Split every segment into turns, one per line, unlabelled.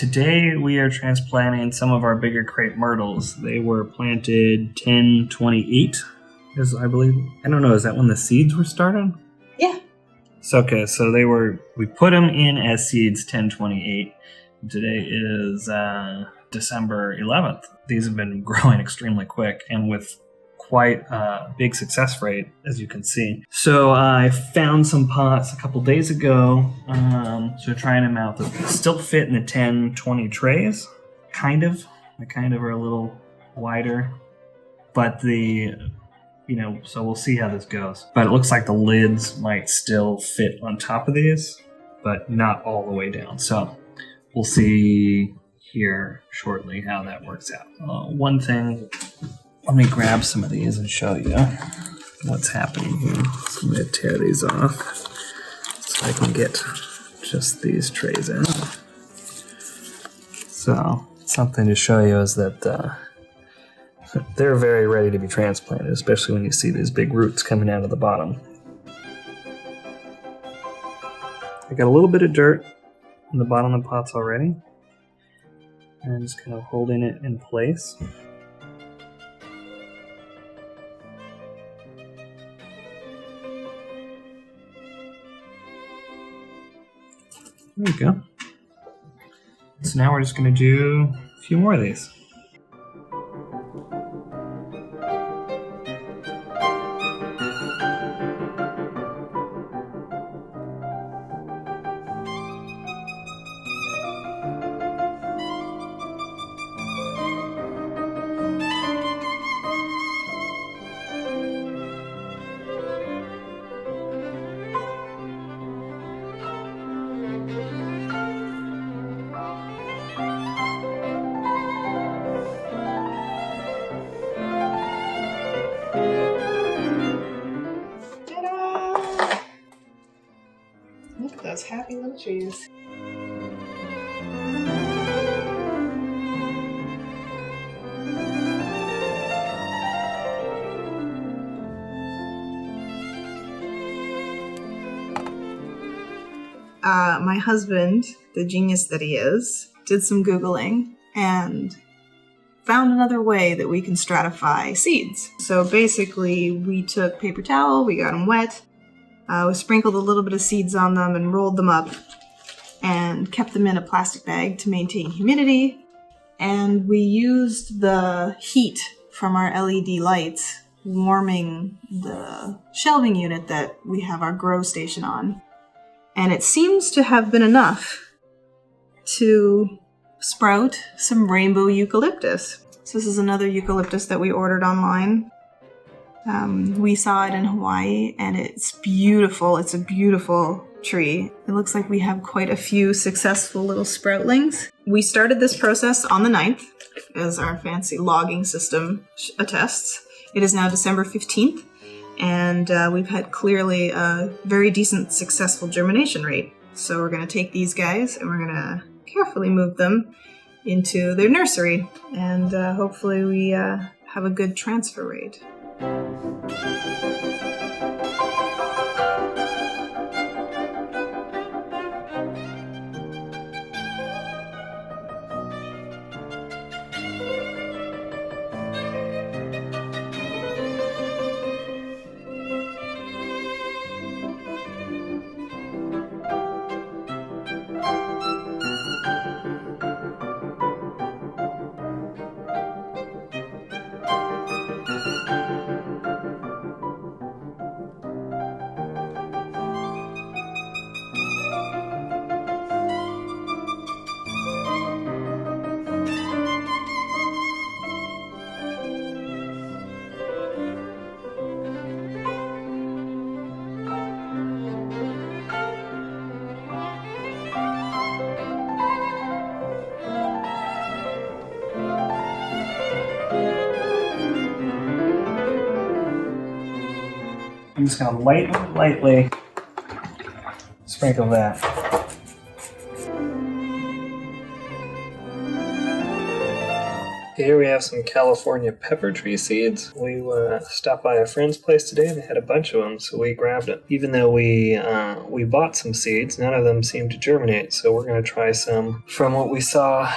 today we are transplanting some of our bigger crepe myrtles. They were planted 1028, is I believe. I don't know, is that when the seeds were started?
Yeah.
So we put them in as seeds 1028. Today is December 11th. These have been growing extremely quick and with quite a big success rate, as you can see. So I found some pots a couple days ago, so trying them out. They still fit in the 10-20 trays, kind of. They kind of are a little wider, but so we'll see how this goes. But it looks like the lids might still fit on top of these, but not all the way down. So we'll see here shortly how that works out. One thing, let me grab some of these and show you what's happening here. So I'm going to tear these off so I can get just these trays in. So something to show you is that they're very ready to be transplanted, especially when you see these big roots coming out of the bottom. I got a little bit of dirt in the bottom of the pots already. And I'm just kind of holding it in place. There we go. So now we're just going to do a few more of these.
Look at those happy little trees. My husband, the genius that he is, did some Googling and found another way that we can stratify seeds. So basically, we took paper towel, we got them wet, we sprinkled a little bit of seeds on them and rolled them up and kept them in a plastic bag to maintain humidity. And we used the heat from our LED lights warming the shelving unit that we have our grow station on. And it seems to have been enough to sprout some rainbow eucalyptus. So this is another eucalyptus that we ordered online. We saw it in Hawaii, and it's beautiful. It's a beautiful tree. It looks like we have quite a few successful little sproutlings. We started this process on the 9th, as our fancy logging system attests. It is now December 15th, and we've had clearly a very decent successful germination rate. So we're going to take these guys, and we're going to carefully move them into their nursery, and hopefully we have a good transfer rate. I'm just going to lightly sprinkle that.
Here we have some California pepper tree seeds. We stopped by a friend's place today and they had a bunch of them, so we grabbed them. Even though we bought some seeds, none of them seemed to germinate, so we're going to try some from what we saw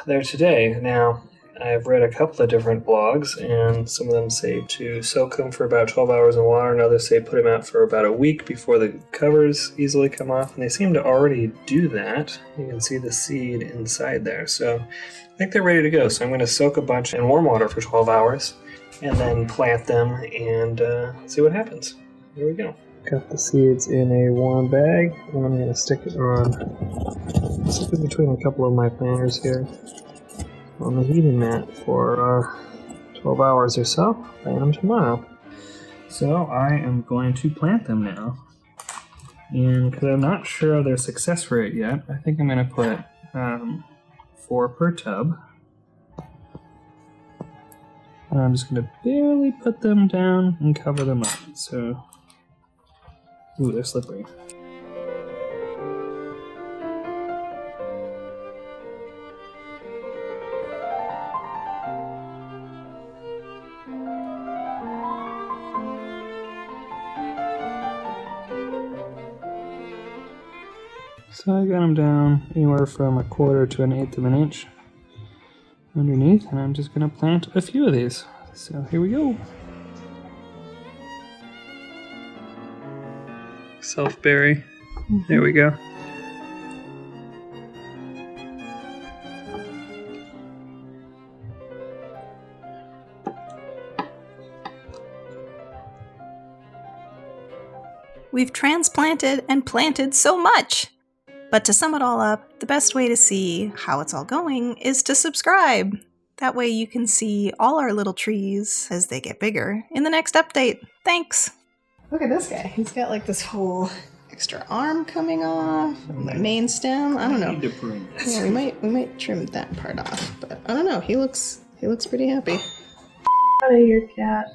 there today. Now, I've read a couple of different blogs, and some of them say to soak them for about 12 hours in water, and others say put them out for about a week before the covers easily come off, and they seem to already do that. You can see the seed inside there, so I think they're ready to go. So I'm going to soak a bunch in warm water for 12 hours, and then plant them and see what happens. Here we go. Got the seeds in a warm bag, and I'm going to stick it between a couple of my planters here on the heating mat for 12 hours or so. Plant them tomorrow. So I am going to plant them now. And because I'm not sure of their success rate yet, I think I'm going to put 4 per tub. And I'm just going to barely put them down and cover them up. So, ooh, they're slippery. So I got them down anywhere from 1/4 to 1/8 of an inch underneath, and I'm just going to plant a few of these. So here we go. Self-berry. There we go.
We've transplanted and planted so much! But to sum it all up, the best way to see how it's all going is to subscribe. That way you can see all our little trees as they get bigger in the next update. Thanks! Look at this guy. He's got like this whole extra arm coming off, the main stem. I don't know. Yeah, we might trim that part off, but I don't know. He looks pretty happy. Out of here, cat.